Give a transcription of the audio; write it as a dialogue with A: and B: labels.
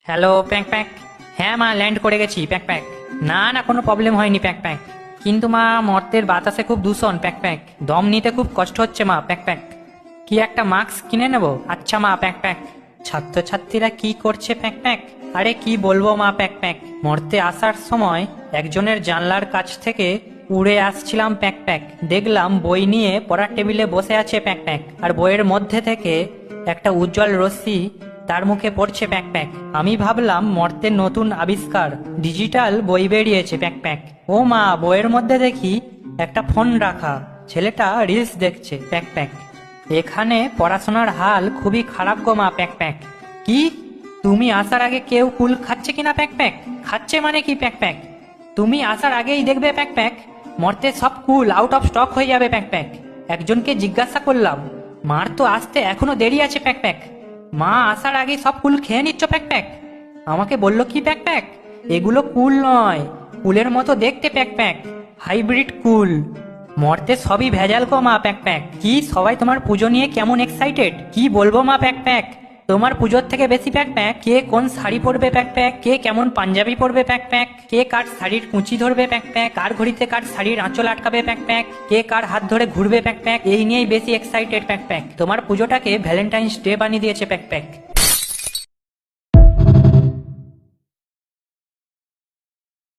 A: Hello pack pack. হ্যাঁ মা, land করে গেছি প্যাক প্যাক। না না, কোনো প্রবলেম হয়নি প্যাক প্যাক। কিন্তু মা, মর্তের বাতাসে খুব দূষণ প্যাক প্যাক, দম নিতে খুব কষ্ট হচ্ছে মা প্যাক প্যাক। কি একটা মাস্ক কিনে নেব? আচ্ছা মা প্যাক প্যাক। ছাত্রছাত্রীরা কি করছে প্যাক প্যাক? আরে কি বলবো মা প্যাক প্যাক, মর্তে আসার সময় একজনের জানলার কাছ থেকে উড়ে আসছিলাম প্যাক প্যাক, দেখলাম বই নিয়ে পড়ার টেবিলে বসে আছে প্যাক প্যাক, আর বইয়ের মধ্যে থেকে একটা উজ্জ্বল রশ্মি তার মুখে পড়ছে প্যাক প্যাক। আমি ভাবলাম মর্তের নতুন আবিষ্কার, ডিজিটাল বই বেরিয়েছে প্যাক প্যাক। ও মা, বইয়ের মধ্যে দেখি একটা ফোন রাখা, ছেলেটা রিলস দেখছে প্যাক প্যাক। এখানে পড়াশোনার হাল খুবই খারাপ গো মা প্যাক প্যাক। কি? তুমি আসার আগে কেউ কুল খাচ্ছে কিনা প্যাক প্যাক? খাচ্ছে মানে কি প্যাক প্যাক? তুমি আসার আগেই দেখবে প্যাক প্যাক, মর্তে সব কুল আউট অফ স্টক হয়ে যাবে প্যাক প্যাক। একজনকে জিজ্ঞাসা করলাম, মার তো আসতে এখনো দেরি আছে প্যাক প্যাক, মা আসার আগে সব কুল খেয়ে নিচ্ছ প্যাক প্যাক। আমাকে বলল কি প্যাক প্যাক, এগুলো কুল নয়, কুলের মতো দেখতে প্যাক প্যাক, হাইব্রিড কুল। মর্তে সবই ভেজাল গো মা প্যাক প্যাক। কি সবাই তোমার পুজো নিয়ে কেমন এক্সাইটেড, কি বলবো মা প্যাক প্যাক। তোমার পুজোর থেকে বেশি প্যাক প্যাক, কে কোন শাড়ি পরবে প্যাক প্যাক, কে কেমন পাঞ্জাবি পরবে প্যাক প্যাক, কে কার শাড়ির কুঁচি ধরবে প্যাক প্যাক, কার ঘড়িতে কার শাড়ির আঁচল আটকাবে প্যাক প্যাক, কে কার হাত ধরে ঘুরবে প্যাক প্যাক, এই নিয়েই বেশি এক্সাইটেড প্যাক প্যাক। তোমার পুজোটাকে ভ্যালেন্টাইন্স ডে বানিয়ে দিয়েছে প্যাক প্যাক।